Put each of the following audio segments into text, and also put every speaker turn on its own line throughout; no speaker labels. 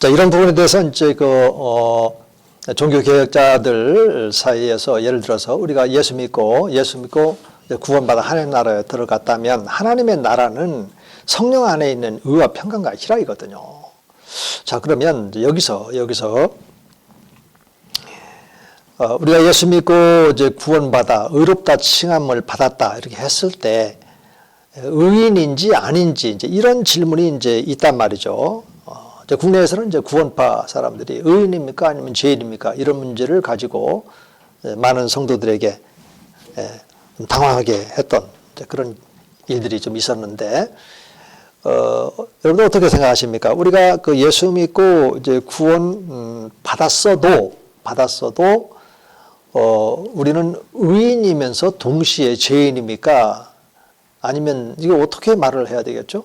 자, 이런 부분에 대해서 이제 종교 개혁자들 사이에서 예를 들어서 우리가 예수 믿고 구원받아 하나님 나라에 들어갔다면 하나님의 나라는 성령 안에 있는 의와 평강과 희락이거든요. 자, 그러면 여기서 우리가 예수 믿고 이제 구원받아 의롭다 칭함을 받았다 이렇게 했을 때 의인인지 아닌지 이제 이런 질문이 이제 있단 말이죠. 이제 국내에서는 이제 구원파 사람들이 의인입니까 아니면 죄인입니까 이런 문제를 가지고 많은 성도들에게 당황하게 했던 그런 일들이 좀 있었는데, 여러분 어떻게 생각하십니까? 우리가 그 예수 믿고 이제 구원 받았어도 우리는 의인이면서 동시에 죄인입니까? 아니면 이거 어떻게 말을 해야 되겠죠?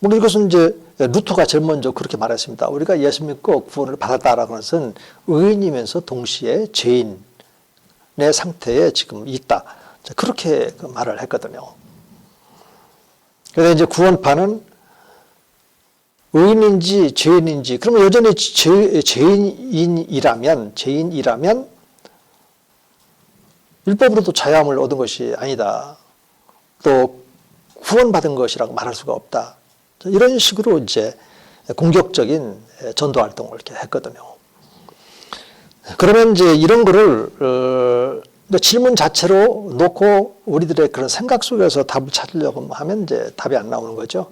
물론 이것은 이제 루터가 제일 먼저 그렇게 말했습니다. 우리가 예수 믿고 구원을 받았다라는 것은 의인이면서 동시에 죄인의 상태에 지금 있다. 그렇게 말을 했거든요. 그래서 이제 구원파는 의인인지 죄인인지, 그러면 여전히 죄인이라면 율법으로도 자유함을 얻은 것이 아니다. 또 구원받은 것이라고 말할 수가 없다. 이런 식으로 이제 공격적인 전도 활동을 이렇게 했거든요. 그러면 이제 이런 거를 질문 자체로 놓고 우리들의 그런 생각 속에서 답을 찾으려고 하면 이제 답이 안 나오는 거죠.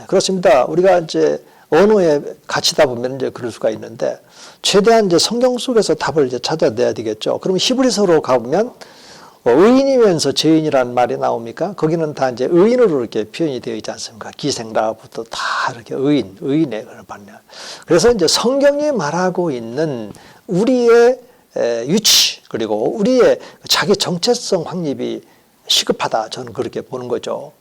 그렇습니다. 우리가 이제 언어에 갇히다 보면 이제 그럴 수가 있는데 최대한 이제 성경 속에서 답을 이제 찾아내야 되겠죠. 그러면 히브리서로 가보면 의인이면서 죄인이라는 말이 나옵니까? 거기는 다 이제 의인으로 이렇게 표현이 되어 있지 않습니까? 기생라부터 다 이렇게 의인의 그런 반면. 그래서 이제 성경이 말하고 있는 우리의 위치, 그리고 우리의 자기 정체성 확립이 시급하다. 저는 그렇게 보는 거죠.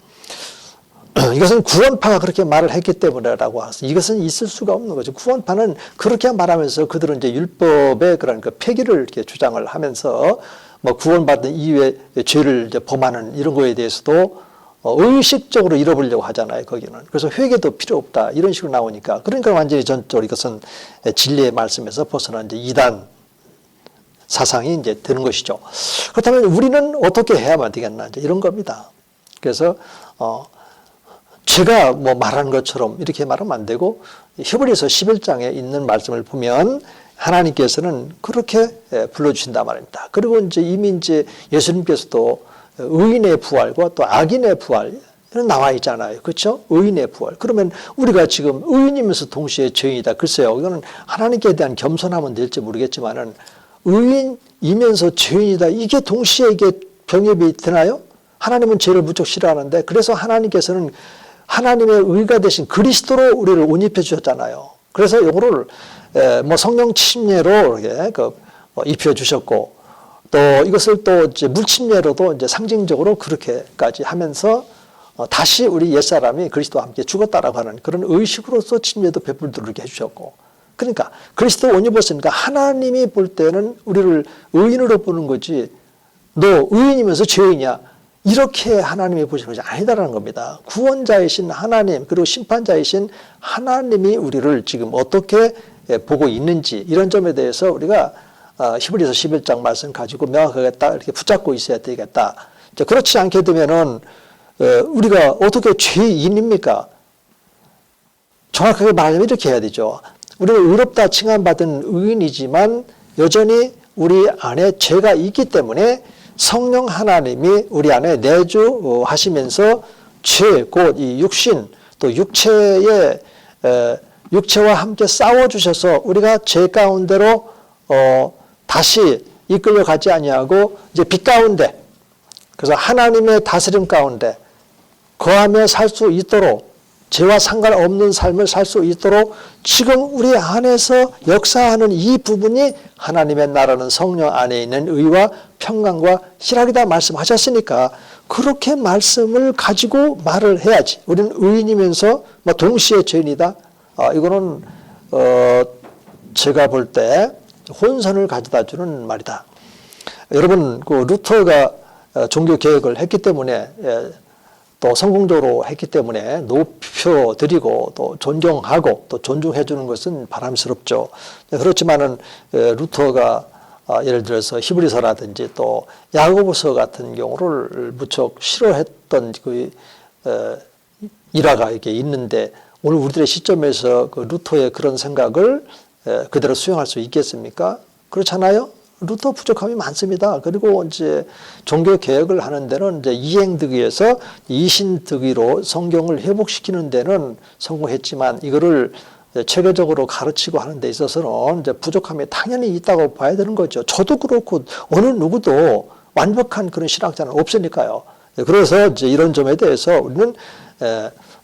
이것은 구원파가 그렇게 말을 했기 때문이라고 해서 이것은 있을 수가 없는 거죠. 구원파는 그렇게 말하면서 그들은 이제 율법의 그런 그 폐기를 이렇게 주장을 하면서 뭐 구원받은 이후에 죄를 이제 범하는 이런 거에 대해서도 의식적으로 잃어버리려고 하잖아요, 거기는. 그래서 회개도 필요 없다. 이런 식으로 나오니까. 그러니까 완전히 전적으로 이것은 진리의 말씀에서 벗어난 이제 이단 사상이 이제 되는 것이죠. 그렇다면 우리는 어떻게 해야만 되겠나, 이제 이런 겁니다. 그래서, 제가 뭐 말한 것처럼 이렇게 말하면 안 되고, 히브리서 11장에 있는 말씀을 보면 하나님께서는 그렇게 불러주신단 말입니다. 그리고 이제 이미 이제 예수님께서도 의인의 부활과 또 악인의 부활, 이런 나와 있잖아요. 그렇죠? 의인의 부활. 그러면 우리가 지금 의인이면서 동시에 죄인이다. 글쎄요. 이거는 하나님께 대한 겸손하면 될지 모르겠지만은 의인이면서 죄인이다. 이게 동시에 이게 병협이 되나요? 하나님은 죄를 무척 싫어하는데 그래서 하나님께서는 하나님의 의가 되신 그리스도로 우리를 옷입혀 주셨잖아요. 그래서 이거를 뭐 성령 침례로 이렇게 입혀 주셨고 또 이것을 또 이제 물침례로도 이제 상징적으로 그렇게까지 하면서 다시 우리 옛사람이 그리스도와 함께 죽었다라고 하는 그런 의식으로서 침례도 베풀도록 해주셨고, 그러니까 그리스도 옷 입었으니까 하나님이 볼 때는 우리를 의인으로 보는 거지 너 의인이면서 죄인이야 이렇게 하나님이 보시는 것이 아니다라는 겁니다. 구원자이신 하나님 그리고 심판자이신 하나님이 우리를 지금 어떻게 보고 있는지 이런 점에 대해서 우리가 히브리서 11장 말씀 가지고 명확하게 딱 이렇게 붙잡고 있어야 되겠다. 그렇지 않게 되면은 우리가 어떻게 죄인입니까? 정확하게 말하면 이렇게 해야 되죠. 우리가 의롭다 칭함받은 의인이지만 여전히 우리 안에 죄가 있기 때문에 성령 하나님이 우리 안에 내주하시면서 죄, 곧 이 육신, 또 육체와 함께 싸워주셔서 우리가 죄 가운데로 다시 이끌려가지 아니하고 이제 빛 가운데, 그래서 하나님의 다스림 가운데 거하며 살 수 있도록 죄와 상관없는 삶을 살 수 있도록 지금 우리 안에서 역사하는 이 부분이 하나님의 나라는 성령 안에 있는 의와 평강과 희락이다 말씀하셨으니까 그렇게 말씀을 가지고 말을 해야지. 우리는 의인이면서 뭐 동시에 죄인이다. 이거는 제가 볼 때 혼선을 가져다 주는 말이다. 여러분 그 루터가 종교 개혁을 했기 때문에 또 성공적으로 했기 때문에 높여드리고 또 존경하고 또 존중해 주는 것은 바람스럽죠. 그렇지만은 루터가 예를 들어서 히브리서라든지 또 야고보서 같은 경우를 무척 싫어했던 그 일화가 이렇게 있는데 오늘 우리들의 시점에서 그 루터의 그런 생각을 그대로 수용할 수 있겠습니까? 그렇잖아요. 루터 부족함이 많습니다. 그리고 이제 종교 개혁을 하는 데는 이제 이행득의에서 이신득의로 성경을 회복시키는 데는 성공했지만 이거를 체계적으로 가르치고 하는 데 있어서는 이제 부족함이 당연히 있다고 봐야 되는 거죠. 저도 그렇고 어느 누구도 완벽한 그런 신학자는 없으니까요. 그래서 이제 이런 점에 대해서 우리는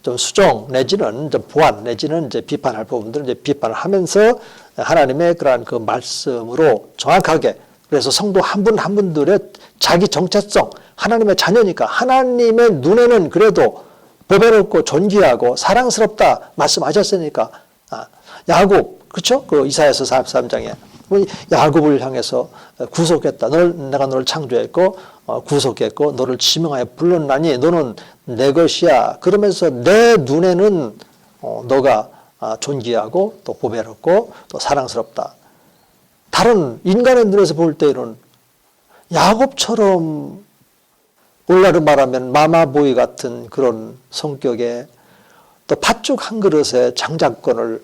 좀 수정 내지는 이제 보완 내지는 이제 비판할 부분들은 이제 비판을 하면서 하나님의 그러한 그 말씀으로 정확하게 그래서 성도 한 분 한 분들의 자기 정체성 하나님의 자녀니까 하나님의 눈에는 그래도 보배롭고 존귀하고 사랑스럽다 말씀하셨으니까 야곱 그렇죠? 그 이사야서 43장에 야곱을 향해서 구속했다. 내가 너를 창조했고 구속했고 너를 지명하여 불렀나니 너는 내 것이야. 그러면서 내 눈에는 너가 존귀하고 또 보배롭고 또 사랑스럽다. 다른 인간의 눈에서 볼 때는 야곱처럼 올라를 말하면 마마보이 같은 그런 성격에 또 팥죽 한 그릇에 장자권을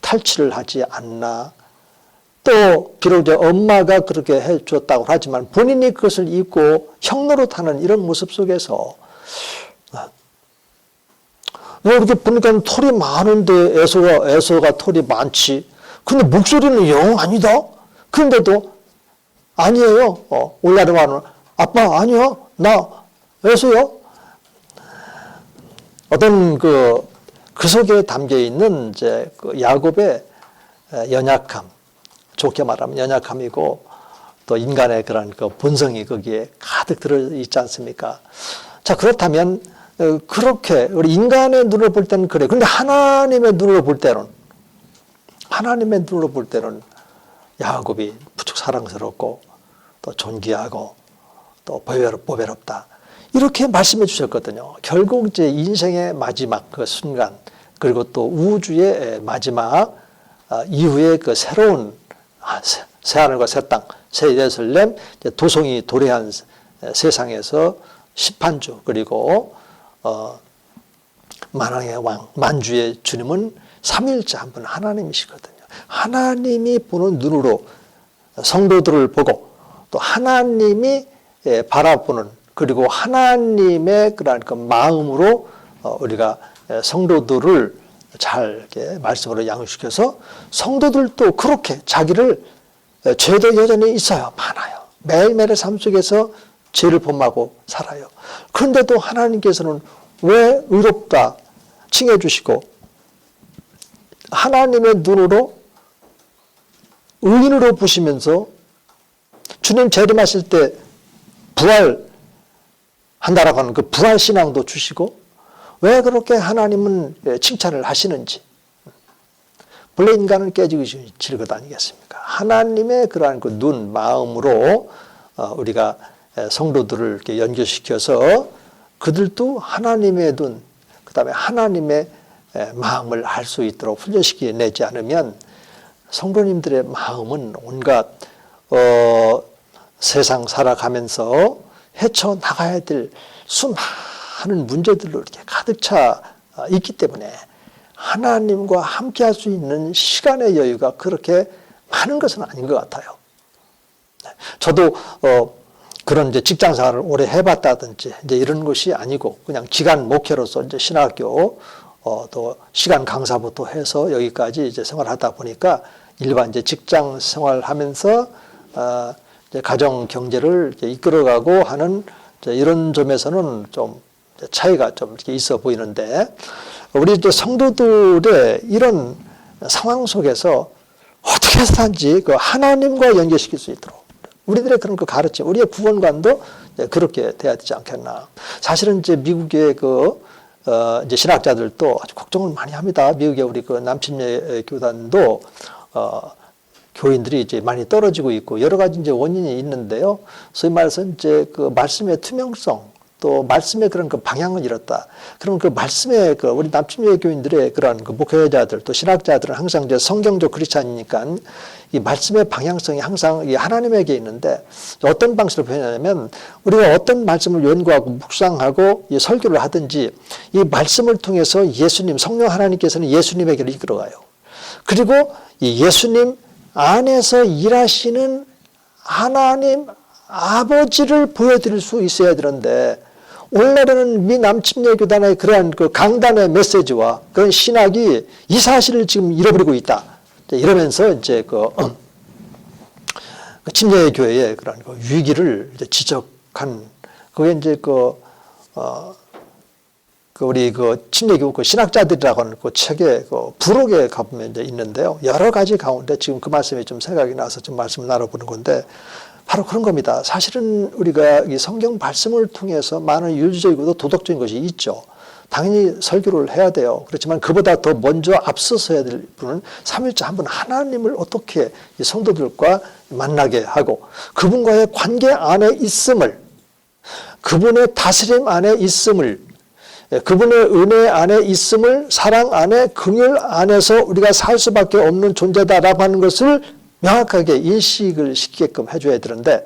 탈취를 하지 않나. 또 비록 이제 엄마가 그렇게 해줬다고 하지만 본인이 그것을 입고 형노릇하는 이런 모습 속에서 이렇게 보니까 털이 많은데 에서가 털이 많지. 근데 목소리는 영 아니다. 그런데도 아니에요. 올라르마는 아빠 아니요. 나 에서요. 어떤 그 속에 담겨 있는 이제 그 야곱의 연약함, 좋게 말하면 연약함이고 또 인간의 그런 그 본성이 거기에 가득 들어 있지 않습니까? 자 그렇다면 그렇게 우리 인간의 눈으로 볼 때는 그래. 그런데 하나님의 눈으로 볼 때는 야곱이 무척 사랑스럽고 또 존귀하고 또 보배롭다. 이렇게 말씀해 주셨거든요. 결국 이제 인생의 마지막 그 순간 그리고 또 우주의 마지막 이후에 그 새로운 새하늘과 새 땅, 새 예루살렘, 도성이 도래한 세상에서 심판주 그리고 만왕의 왕, 만주의 주님은 삼위일체 한 분 하나님이시거든요. 하나님이 보는 눈으로 성도들을 보고 또 하나님이 바라보는 그리고 하나님의 그런 그 마음으로 우리가 성도들을 잘 이렇게 말씀으로 양육시켜서 성도들도 그렇게 자기를 죄도 여전히 있어요. 많아요. 매일매일의 삶 속에서 죄를 범하고 살아요. 그런데도 하나님께서는 왜 의롭다 칭해 주시고 하나님의 눈으로 의인으로 보시면서 주님 재림하실 때 부활한다라고 하는 그 부활신앙도 주시고 왜 그렇게 하나님은 칭찬을 하시는지 본래 인간은 깨지고 지를 것 아니겠습니까? 하나님의 그러한 그 눈, 마음으로 우리가 성도들을 이렇게 연결시켜서 그들도 하나님의 눈, 그 다음에 하나님의 마음을 알 수 있도록 훈련시켜내지 않으면 성도님들의 마음은 온갖 세상 살아가면서 헤쳐나가야 될 수많은 문제들로 이렇게 가득 차 있기 때문에 하나님과 함께 할 수 있는 시간의 여유가 그렇게 많은 것은 아닌 것 같아요. 저도 그런 이제 직장 생활을 오래 해봤다든지 이제 이런 것이 아니고 그냥 기간 목회로서 이제 신학교 또 시간 강사부터 해서 여기까지 이제 생활하다 보니까 일반 이제 직장 생활하면서 이제 가정 경제를 이제 이끌어가고 하는 이제 이런 점에서는 좀 차이가 좀 이렇게 있어 보이는데 우리 이제 성도들의 이런 상황 속에서 어떻게 해서든지 그 하나님과 연결시킬 수 있도록 우리들의 그런 그 가르침, 우리의 구원관도 그렇게 돼야 되지 않겠나. 사실은 이제 미국의 이제 신학자들도 아주 걱정을 많이 합니다. 미국의 우리 그 남침례 교단도 교인들이 이제 많이 떨어지고 있고 여러 가지 이제 원인이 있는데요. 소위 말해서 이제 그 말씀의 투명성, 또 말씀의 그런 그 방향을 잃었다. 그러면 그 말씀의 그 우리 남침의 교인들의 그런 그 목회자들 또 신학자들은 항상 이제 성경적 크리스찬이니까 이 말씀의 방향성이 항상 이 하나님에게 있는데 어떤 방식으로 표현하냐면 우리가 어떤 말씀을 연구하고 묵상하고 이 설교를 하든지 이 말씀을 통해서 예수님, 성령 하나님께서는 예수님에게로 이끌어가요. 그리고 이 예수님 안에서 일하시는 하나님 아버지를 보여드릴 수 있어야 되는데 오늘날에는 미 남침례 교단의 그러한 그 강단의 메시지와 그런 신학이 이 사실을 지금 잃어버리고 있다. 이러면서 이제 그 침례 교회의 그런 그 위기를 이제 지적한 그게 이제 우리 그 침례교 그 신학자들이라고 하는 그 책에 그 부록에 가보면 이제 있는데요. 여러 가지 가운데 지금 그 말씀이 좀 생각이 나서 좀 말씀을 나눠보는 건데 바로 그런 겁니다. 사실은 우리가 이 성경 말씀을 통해서 많은 윤리적이고도 도덕적인 것이 있죠. 당연히 설교를 해야 돼요. 그렇지만 그보다 더 먼저 앞서서 해야 될 분은 삼위일체 한 분 하나님을 어떻게 이 성도들과 만나게 하고 그분과의 관계 안에 있음을 그분의 다스림 안에 있음을 그분의 은혜 안에 있음을 사랑 안에 긍휼 안에서 우리가 살 수밖에 없는 존재다라고 하는 것을 명확하게 인식을 시키게끔 해줘야 되는데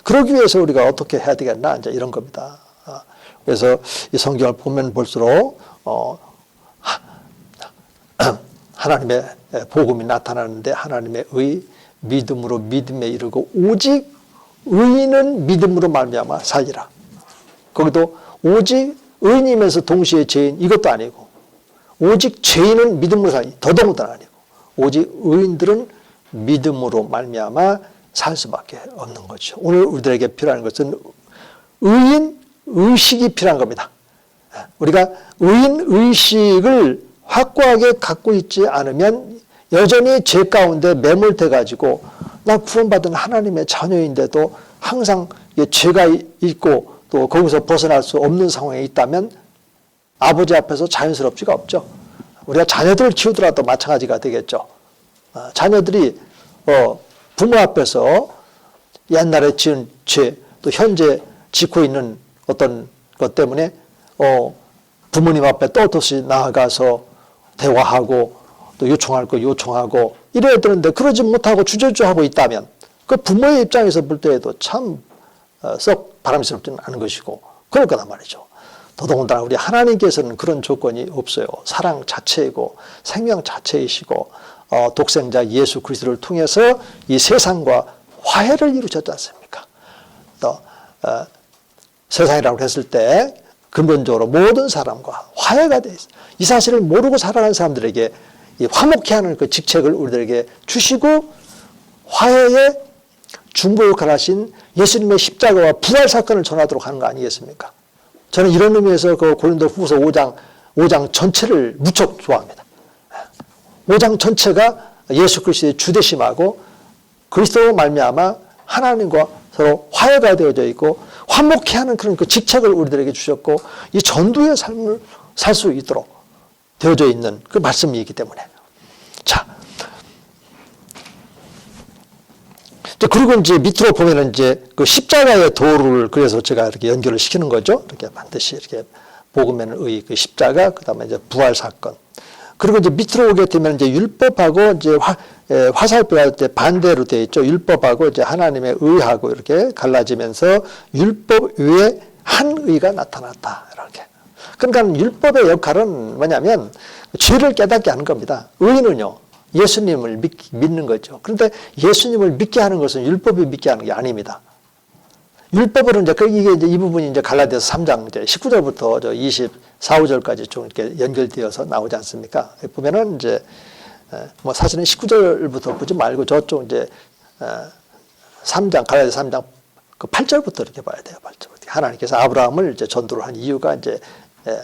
그러기 위해서 우리가 어떻게 해야 되겠나 이제 이런 겁니다. 그래서 이 성경을 보면 볼수록 하나님의 복음이 나타나는데 하나님의 의 믿음으로 믿음에 이르고 오직 의인은 믿음으로 말미암아 살리라. 거기도 오직 의인이면서 동시에 죄인 이것도 아니고 오직 죄인은 믿음으로 살리 더더군다나 아니고 오직 의인들은 믿음으로 말미암아 살 수밖에 없는 거죠. 오늘 우리들에게 필요한 것은 의인 의식이 필요한 겁니다. 우리가 의인 의식을 확고하게 갖고 있지 않으면 여전히 죄 가운데 매몰돼 가지고 나 구원받은 하나님의 자녀인데도 항상 죄가 있고 또 거기서 벗어날 수 없는 상황에 있다면 아버지 앞에서 자연스럽지가 없죠. 우리가 자녀들을 키우더라도 마찬가지가 되겠죠. 자녀들이 부모 앞에서 옛날에 지은 죄 또 현재 짓고 있는 어떤 것 때문에 부모님 앞에 떳떳이 나아가서 대화하고 또 요청할 거 요청하고 이래야 되는데 그러지 못하고 주저주저하고 있다면 그 부모의 입장에서 볼 때에도 참 썩 바람스럽지는 않은 것이고 그럴 거란 말이죠. 더더군다나 우리 하나님께서는 그런 조건이 없어요. 사랑 자체이고 생명 자체이시고 독생자 예수 그리스도를 통해서 이 세상과 화해를 이루셨지 않습니까? 또 세상이라고 했을 때 근본적으로 모든 사람과 화해가 돼 있어요. 이 사실을 모르고 살아가는 사람들에게 이 화목케 하는 그 직책을 우리들에게 주시고 화해의 중보 역할을 하신 예수님의 십자가와 부활 사건을 전하도록 하는 거 아니겠습니까? 저는 이런 의미에서 그 고린도 후서 5장 전체를 무척 좋아합니다. 5장 전체가 예수 그리스도의 주되심하고 그리스도로 말미암아 하나님과 서로 화해가 되어져 있고 화목케 하는 그런 그 직책을 우리들에게 주셨고 이 전도의 삶을 살 수 있도록 되어져 있는 그 말씀이 있기 때문에 자 그리고 이제 밑으로 보면은 이제 그 십자가의 도를 그래서 제가 이렇게 연결을 시키는 거죠. 이렇게 반드시 이렇게 복음에는 의 그 십자가 그다음에 이제 부활 사건 그리고 이제 밑으로 오게 되면 이제 율법하고 이제 화살표 할 때 반대로 되어 있죠. 율법하고 이제 하나님의 의하고 이렇게 갈라지면서 율법 외에 한 의가 나타났다. 이렇게. 그러니까 율법의 역할은 뭐냐면 죄를 깨닫게 하는 겁니다. 의는요. 예수님을 믿는 거죠. 그런데 예수님을 믿게 하는 것은 율법이 믿게 하는 게 아닙니다. 율법으로 이제 이게 이제 이 부분이 이제 갈라디아서 3장 이제 19절부터 저 24, 5절까지 좀 이렇게 연결되어서 나오지 않습니까? 보면은 이제 뭐 사실은 19절부터 보지 말고 저쪽 이제 3장 갈라디아서 3장 그 8절부터 이렇게 봐야 돼요. 8절부터. 하나님께서 아브라함을 이제 전도를 한 이유가 이제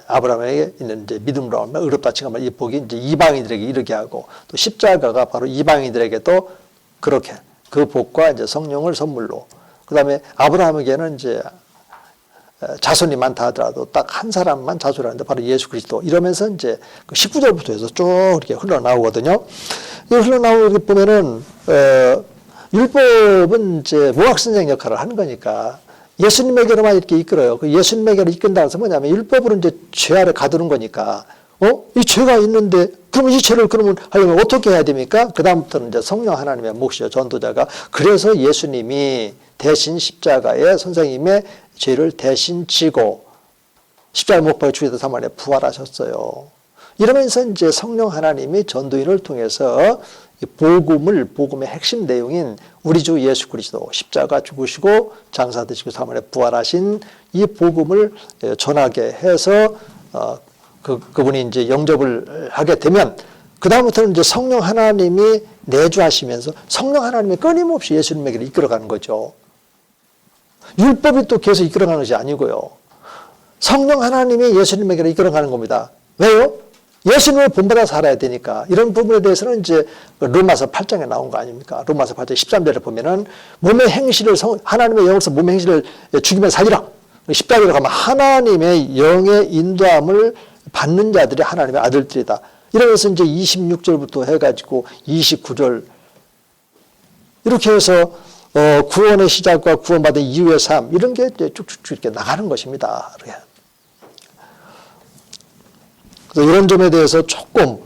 아브라함에게 있는 이제 믿음으로 하면 의롭다 칭함을 이 복이 이제 이방인들에게 이르게 하고 또 십자가가 바로 이방인들에게도 그렇게 그 복과 이제 성령을 선물로 그다음에 아브라함에게는 이제 자손이 많다 하더라도 딱 한 사람만 자손이 하는데 바로 예수 그리스도 이러면서 이제 그 19절부터 해서 쭉 이렇게 흘러나오거든요. 이 흘러나오게 보면은 율법은 이제 모학 선생 역할을 하는 거니까 예수님에게로만 이렇게 이끌어요. 그 예수님에게로 이끈다는 것은 뭐냐면 율법으로 이제 죄 아래 가두는 거니까, 이 죄가 있는데, 그럼 이 죄를 그러면 하려면 어떻게 해야 됩니까? 그다음부터는 이제 성령 하나님의 몫이요, 전도자가. 그래서 예수님이 대신 십자가에 선생님의 죄를 대신 지고, 십자가 못 박혀 죽여서 3일 만에 부활하셨어요. 이러면서 이제 성령 하나님이 전도인을 통해서 복음의 핵심 내용인 우리 주 예수 그리스도 십자가 죽으시고 장사 되시고 3일 만에 부활하신 이 복음을 전하게 해서 그분이 이제 영접을 하게 되면 그다음부터는 이제 성령 하나님이 내주하시면서 성령 하나님이 끊임없이 예수님에게 이끌어가는 거죠. 율법이 또 계속 이끌어가는 것이 아니고요. 성령 하나님이 예수님에게 이끌어가는 겁니다. 왜요? 예수님을 본받아 살아야 되니까. 이런 부분에 대해서는 이제 로마서 8장에 나온 거 아닙니까? 로마서 8장 13절에 보면은 몸의 행실을 하나님의 영으로서 몸의 행실을 죽이며 살리라. 십자가로 가면 하나님의 영의 인도함을 받는 자들이 하나님의 아들들이다. 이러면서 이제 26절부터 해가지고 29절 이렇게 해서 구원의 시작과 구원받은 이후의 삶 이런 게 쭉쭉쭉 이렇게 나가는 것입니다. 그래서 이런 점에 대해서 조금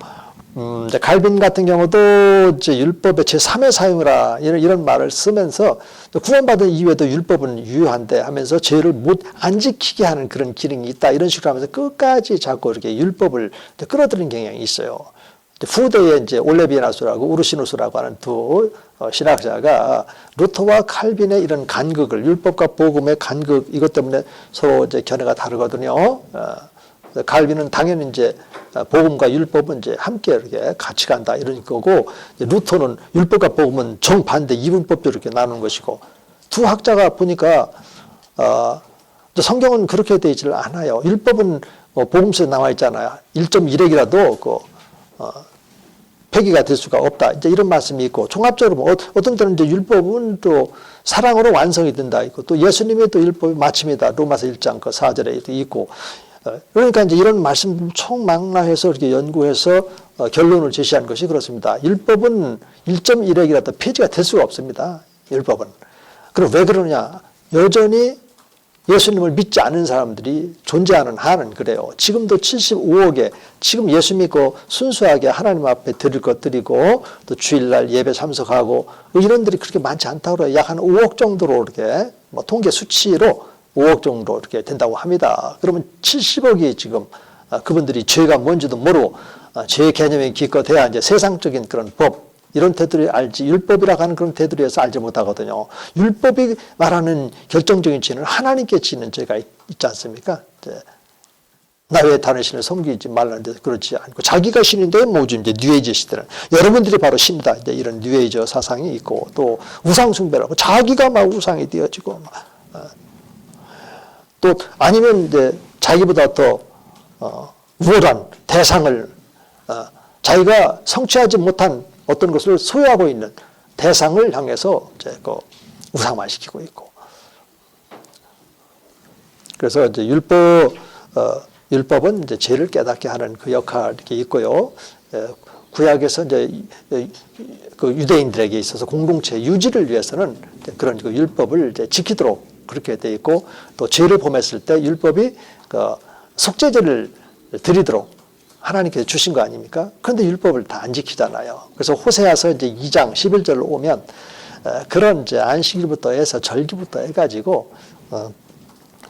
이제 갈빈 같은 경우도 이제 율법의 제3의 사용이라 이런 말을 쓰면서 구원받은 이후에도 율법은 유효한데 하면서 죄를 안 지키게 하는 그런 기능이 있다 이런 식으로 하면서 끝까지 자꾸 이렇게 율법을 끌어들이는 경향이 있어요. 후대에 이제 올레비아누스라고 우르시누스라고 하는 두 신학자가 루터와 칼빈의 이런 간극을 율법과 복음의 간극 이것 때문에 서로 이제 견해가 다르거든요. 칼빈은 당연히 이제 복음과 율법은 이제 함께 이렇게 같이 간다 이런 거고 루터는 율법과 복음은 정반대 이분법적으로 이렇게 나누는 것이고 두 학자가 보니까 성경은 그렇게 되어 있지를 않아요. 율법은 복음서에 나와 있잖아요. 1.1핵이라도 폐기가 될 수가 없다. 이제 이런 말씀이 있고 종합적으로 어떤 때는 이제 율법은 또 사랑으로 완성이 된다 있고 또 예수님의 또 율법이 마침이다. 로마서 1장 그 4절에 있고 그러니까 이제 이런 말씀 총망라해서 이렇게 연구해서 결론을 제시한 것이 그렇습니다. 율법은 1.1핵이라도 폐지가 될 수가 없습니다. 율법은. 그럼 왜 그러냐? 여전히 예수님을 믿지 않는 사람들이 존재하는 한은 그래요. 지금도 75억에 지금 예수 믿고 순수하게 하나님 앞에 드릴 것 드리고 또 주일날 예배 참석하고 이런들이 그렇게 많지 않다고 그래요. 약 한 5억 정도로 이렇게 통계 수치로 5억 정도 이렇게 된다고 합니다. 그러면 70억이 지금 그분들이 죄가 뭔지도 모르고 죄 개념이 기껏해야 이제 세상적인 그런 법 이런 테두리 알지 율법이라고 하는 그런 테두리에서 알지 못하거든요. 율법이 말하는 결정적인 죄는 하나님께 지는 죄가 있지 않습니까? 나 외에 다른 신을 섬기지 말라는데 그렇지 않고 자기가 신인데 뭐지 이제 뉴에이지 시대는 여러분들이 바로 신이다 이제 이런 뉴에이지 사상이 있고 또 우상 숭배라고 자기가 막 우상이 되어지고 또 아니면 이제 자기보다 더 우월한 대상을 자기가 성취하지 못한 어떤 것을 소유하고 있는 대상을 향해서 이제 그 우상만 시키고 있고 그래서 이제 율법은 이제 죄를 깨닫게 하는 그 역할이 있고요. 구약에서 이제 그 유대인들에게 있어서 공동체 유지를 위해서는 그런 그 율법을 이제 지키도록 그렇게 돼 있고 또 죄를 범했을 때 율법이 그 속죄제를 드리도록 하나님께서 주신 거 아닙니까? 그런데 율법을 다 안 지키잖아요. 그래서 호세아서 이제 2장 11절로 오면 그런 이제 안식일부터 해서 절기부터 해가지고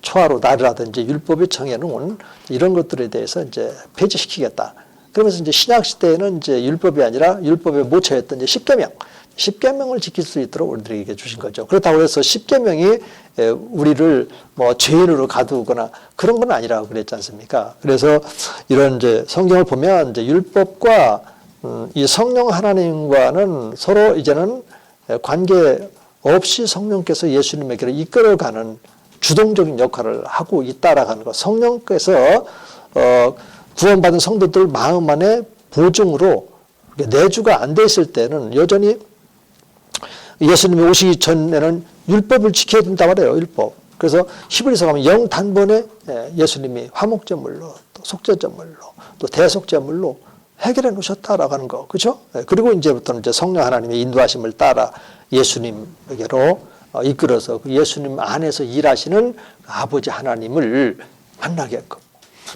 초하루 날이라든지 율법이 정해놓은 이런 것들에 대해서 이제 폐지시키겠다. 그러면서 이제 신약 시대에는 이제 율법이 아니라 율법의 모처였던 이제 십계명을 지킬 수 있도록 우리들에게 주신 거죠. 그렇다고 해서 십계명이 우리를 뭐 죄인으로 가두거나 그런 건 아니라고 그랬지 않습니까? 그래서 이런 이제 성경을 보면 이제 율법과 이 성령 하나님과는 서로 이제는 관계 없이 성령께서 예수님에게로 이끌어가는 주동적인 역할을 하고 있다라는 것. 성령께서 구원받은 성도들 마음 안에 보증으로 내주가 안 돼 있을 때는 여전히 예수님이 오시기 전에는 율법을 지켜야 된다 말해요. 율법. 그래서 히브리서 가면 영 단번에 예수님이 화목제물로 또 속죄제물로 또 대속제물로 해결해 놓으셨다라고 하는 거. 그렇죠? 그리고 이제부터는 이제 성령 하나님의 인도하심을 따라 예수님에게로 이끌어서 그 예수님 안에서 일하시는 아버지 하나님을 만나게끔.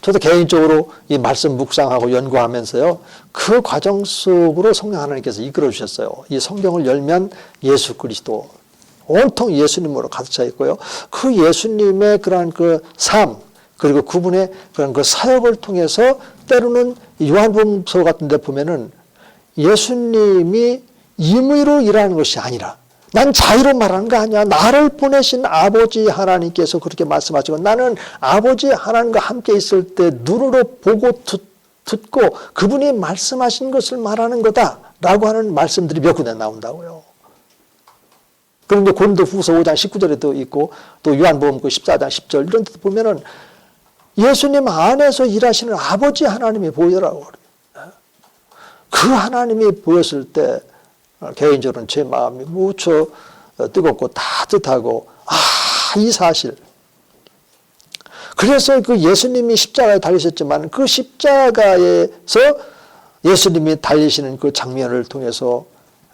저도 개인적으로 이 말씀 묵상하고 연구하면서요, 그 과정 속으로 성령 하나님께서 이끌어 주셨어요. 이 성경을 열면 예수 그리스도, 온통 예수님으로 가득 차 있고요. 그 예수님의 그러한 그 삶, 그리고 그분의 그런 그 사역을 통해서 때로는 요한복음서 같은 데 보면은 예수님이 임의로 일하는 것이 아니라 난 자유로 말하는 거 아니야. 나를 보내신 아버지 하나님께서 그렇게 말씀하시고 나는 아버지 하나님과 함께 있을 때 눈으로 보고 듣고 그분이 말씀하신 것을 말하는 거다라고 하는 말씀들이 몇 군데 나온다고요. 그런데 고린도후서 5장 19절에도 있고 또 요한복음 14장 10절 이런 데도 보면은 예수님 안에서 일하시는 아버지 하나님이 보이더라고요. 그 하나님이 보였을 때 개인적으로는 제 마음이 무척 뜨겁고 따뜻하고 이 사실. 그래서 그 예수님이 십자가에 달리셨지만 그 십자가에서 예수님이 달리시는 그 장면을 통해서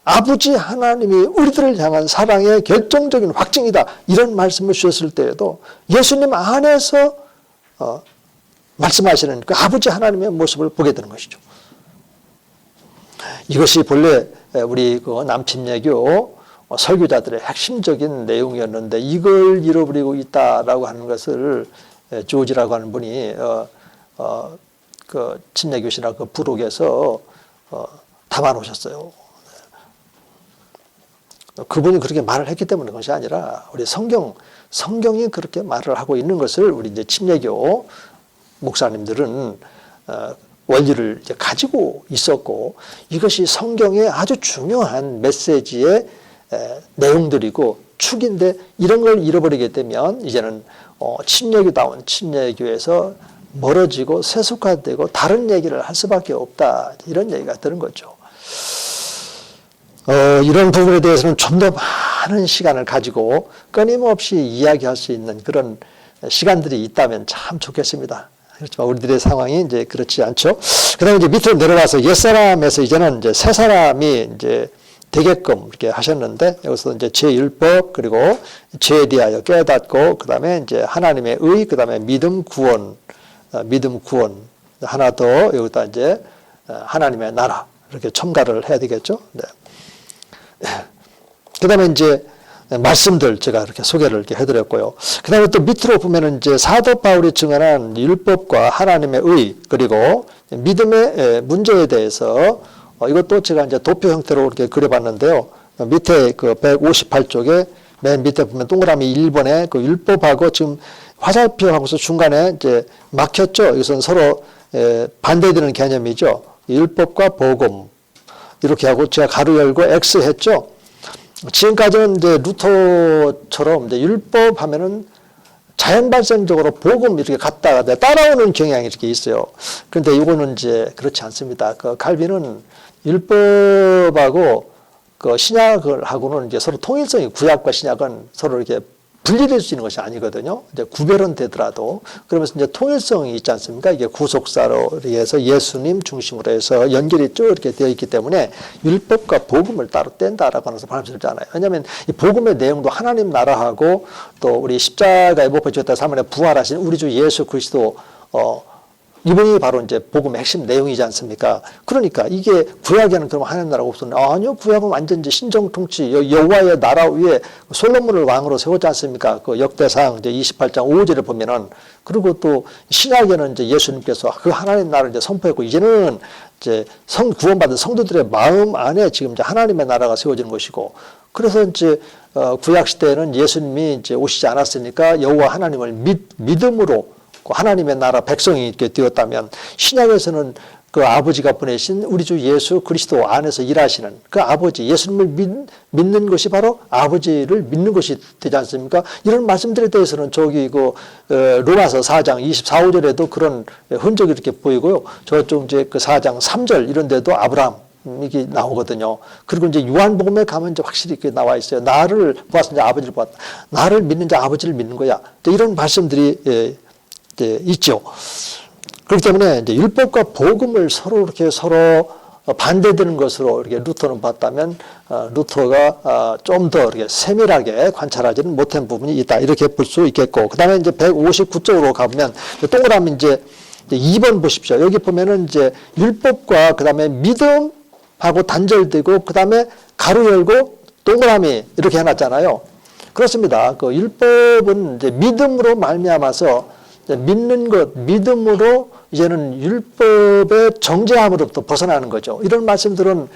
아버지 하나님이 우리들을 향한 사랑의 결정적인 확증이다. 이런 말씀을 주셨을 때에도 예수님 안에서 말씀하시는 그 아버지 하나님의 모습을 보게 되는 것이죠. 이것이 본래 우리 그 남침예교 설교자들의 핵심적인 내용이었는데 이걸 잃어버리고 있다라고 하는 것을 조지라고 하는 분이 그 침례교시나 그 부록에서 담아 놓으셨어요. 그분이 그렇게 말을 했기 때문에 그것이 아니라 우리 성경이 그렇게 말을 하고 있는 것을 우리 이제 침례교 목사님들은 원리를 이제 가지고 있었고 이것이 성경의 아주 중요한 메시지의 내용들이고 축인데 이런 걸 잃어버리게 되면 이제는 침례교다운 침례교에서 멀어지고 세속화되고 다른 얘기를 할 수밖에 없다 이런 얘기가 드는 거죠. 이런 부분에 대해서는 좀 더 많은 시간을 가지고 끊임없이 이야기할 수 있는 그런 시간들이 있다면 참 좋겠습니다. 그렇지만 우리들의 상황이 이제 그렇지 않죠. 그 다음에 이제 밑으로 내려와서 옛사람에서 이제는 이제 새 사람이 이제 되게끔 이렇게 하셨는데 여기서 이제 제1법 그리고 죄에 대하여 깨닫고 그 다음에 이제 하나님의 의, 그 다음에 믿음 구원 하나 더 여기다 이제 하나님의 나라 이렇게 첨가를 해야 되겠죠. 네. 그 다음에 이제 말씀들 제가 이렇게 소개를 이렇게 해드렸고요. 그 다음에 또 밑으로 보면은 이제 사도 바울이 증언한 율법과 하나님의 의, 그리고 믿음의 문제에 대해서 이것도 제가 이제 도표 형태로 이렇게 그려봤는데요. 밑에 그 158쪽에 맨 밑에 보면 동그라미 1번에 그 율법하고 지금 화살표하고서 중간에 이제 막혔죠. 이것은 서로 반대되는 개념이죠. 율법과 복음. 이렇게 하고 제가 가로 열고 X 했죠. 지금까지는 이제 루터처럼 이제 율법 하면은 자연 발생적으로 복음 이렇게 갖다가 따라오는 경향이 이렇게 있어요. 그런데 이거는 이제 그렇지 않습니다. 그 갈비는 율법하고 그 신약을 하고는 이제 서로 통일성이 구약과 신약은 서로 이렇게 분리될 수 있는 것이 아니거든요. 이제 구별은 되더라도 그러면서 이제 통일성이 있지 않습니까? 이게 구속사로 해서 예수님 중심으로 해서 연결이 쭉 이렇게 되어 있기 때문에 율법과 복음을 따로 뗀다라고 하면서 바람스럽지 않아요. 왜냐하면 이 복음의 내용도 하나님 나라하고 또 우리 십자가에 못 박히셨다 3일에 부활하신 우리 주 예수 그리스도 이분이 바로 이제 복음의 핵심 내용이지 않습니까? 그러니까 이게 구약에는 그럼 하나님 나라가 없었는데 아니요, 구약은 완전 이제 신정 통치 여호와의 나라 위에 솔로몬을 왕으로 세웠지 않습니까? 그 역대상 이제 28장 5절에 보면은 그리고 또 신약에는 이제 예수님께서 그 하나님 나라를 이제 선포했고 이제는 이제 구원받은 성도들의 마음 안에 지금 이제 하나님의 나라가 세워지는 것이고 그래서 이제 구약 시대에는 예수님이 이제 오시지 않았으니까 여호와 하나님을 믿음으로 하나님의 나라 백성이 이렇게 되었다면 신약에서는 그 아버지가 보내신 우리 주 예수 그리스도 안에서 일하시는 그 아버지 예수님을 믿는 것이 바로 아버지를 믿는 것이 되지 않습니까? 이런 말씀들에 대해서는 저기 그 로마서 4장 24, 5절에도 그런 흔적이 이렇게 보이고요. 저쪽 이제 그 4장 3절 이런 데도 아브라함 이게 나오거든요. 그리고 이제 요한복음에 가면 이제 확실히 이렇게 나와 있어요. 나를 보았으니 아버지를 보았다. 나를 믿는 자 아버지를 믿는 거야. 이런 말씀들이 있죠. 그렇기 때문에 이제 율법과 복음을 서로 이렇게 서로 반대되는 것으로 이렇게 루터는 봤다면 루터가 좀 더 이렇게 세밀하게 관찰하지는 못한 부분이 있다. 이렇게 볼 수 있겠고, 그다음에 이제 159쪽으로 가보면 동그라미 이제 2번 보십시오. 여기 보면은 이제 율법과 그다음에 믿음하고 단절되고 그다음에 가로 열고 동그라미 이렇게 해놨잖아요. 그렇습니다. 그 율법은 이제 믿음으로 말미암아서 믿는 것, 믿음으로 이제는 율법의 정죄함으로부터 벗어나는 거죠. 이런 말씀들은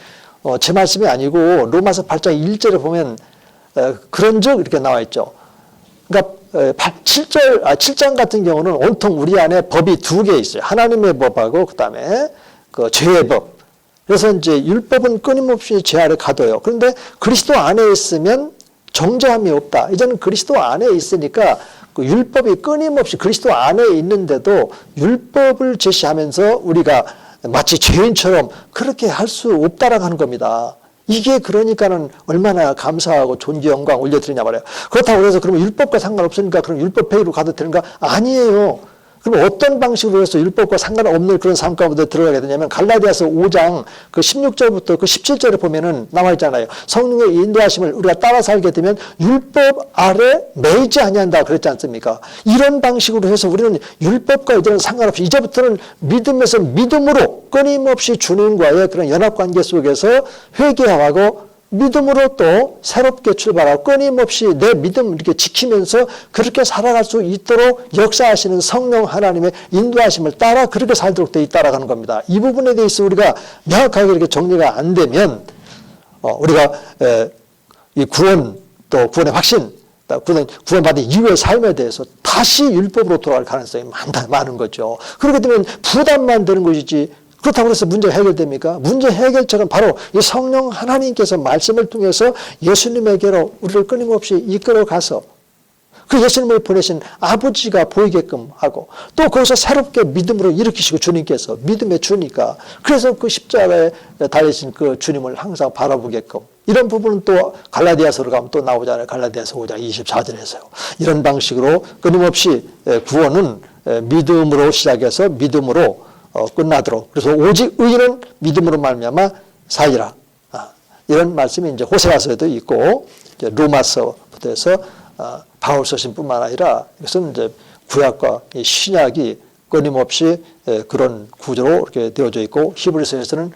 제 말씀이 아니고 로마서 8장 1절에 보면 그런즉 이렇게 나와 있죠. 그러니까 7장 같은 경우는 온통 우리 안에 법이 두 개 있어요. 하나님의 법하고 그다음에 그 죄의 법. 그래서 이제 율법은 끊임없이 죄 아래 가둬요. 그런데 그리스도 안에 있으면 정죄함이 없다. 이제는 그리스도 안에 있으니까 그 율법이 끊임없이 그리스도 안에 있는데도 율법을 제시하면서 우리가 마치 죄인처럼 그렇게 할 수 없다라고 하는 겁니다. 이게 그러니까는 얼마나 감사하고 존귀 영광 올려드리냐 말이에요. 그렇다고 해서 그러면 율법과 상관없으니까 그럼 율법 폐기로 가도 되는가? 아니에요. 그럼 어떤 방식으로 해서 율법과 상관없는 그런 삶 가운데 들어가게 되냐면 갈라디아서 5장 그 16절부터 그 17절에 보면은 나와 있잖아요. 성령의 인도하심을 우리가 따라 살게 되면 율법 아래 매이지 아니한다 그랬지 않습니까? 이런 방식으로 해서 우리는 율법과 이제는 상관없이 이제부터는 믿음에서 믿음으로 끊임없이 주님과의 그런 연합관계 속에서 회개하고 믿음으로 또 새롭게 출발하고 끊임없이 내 믿음 이렇게 지키면서 그렇게 살아갈 수 있도록 역사하시는 성령 하나님의 인도하심을 따라 그렇게 살도록 되어 있다라는 겁니다. 이 부분에 대해서 우리가 명확하게 이렇게 정리가 안 되면 우리가 이 구원 또 구원의 확신 구원받은 이후의 삶에 대해서 다시 율법으로 돌아갈 가능성이 많은 거죠. 그렇게 되면 부담만 되는 것이지 그렇다고 해서 문제가 해결됩니까? 문제 해결책은 바로 이 성령 하나님께서 말씀을 통해서 예수님에게로 우리를 끊임없이 이끌어가서 그 예수님을 보내신 아버지가 보이게끔 하고 또 거기서 새롭게 믿음으로 일으키시고 주님께서 믿음에 주니까 그래서 그 십자가에 달리신 그 주님을 항상 바라보게끔 이런 부분은 또 갈라디아서로 가면 또 나오잖아요. 갈라디아서 5장 24절에서요. 이런 방식으로 끊임없이 구원은 믿음으로 시작해서 믿음으로 끝나도록 그래서 오직 의인은 믿음으로 말미암아 사리라. 이런 말씀이 이제 호세아서에도 있고 이제 로마서부터 해서 바울 서신뿐만 아니라 이것은 이제 구약과 신약이 끊임없이 그런 구조로 이렇게 되어져 있고 히브리서에서는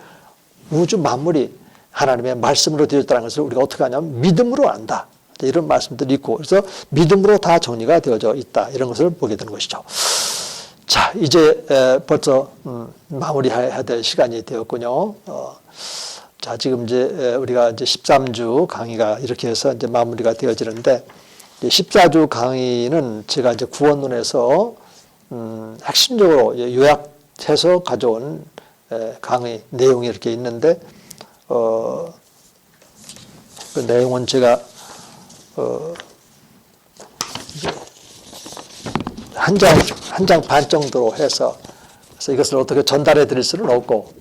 우주 만물이 하나님의 말씀으로 되어졌다는 것을 우리가 어떻게 하냐면 믿음으로 안다. 이런 말씀들이 있고 그래서 믿음으로 다 정리가 되어져 있다. 이런 것을 보게 되는 것이죠. 자, 이제 벌써 마무리해야 될 시간이 되었군요. 자, 지금 이제 우리가 이제 13주 강의가 이렇게 해서 이제 마무리가 되어지는데 14주 강의는 제가 이제 구원론에서 핵심적으로 요약해서 가져온 강의 내용이 이렇게 있는데 그 내용은 제가 한 장 반 정도로 해서 그래서 이것을 어떻게 전달해 드릴 수는 없고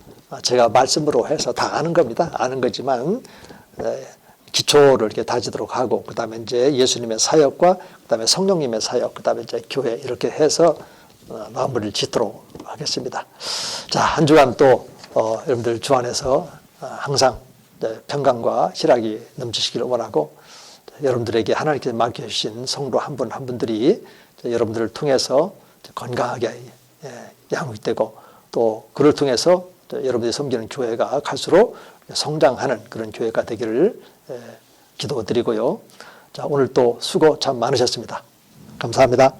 제가 말씀으로 해서 다 아는 겁니다. 아는 거지만 기초를 이렇게 다지도록 하고 그다음에 이제 예수님의 사역과 그다음에 성령님의 사역 그다음에 이제 교회 이렇게 해서 마무리를 짓도록 하겠습니다. 자, 한 주간 또 여러분들 주 안에서 항상 평강과 희락이 넘치시기를 원하고 여러분들에게 하나님께서 맡겨주신 성도 한 분 한 분들이 여러분들을 통해서 건강하게 양육되고 또 그를 통해서 여러분들이 섬기는 교회가 갈수록 성장하는 그런 교회가 되기를 기도드리고요. 자, 오늘 또 수고 참 많으셨습니다. 감사합니다.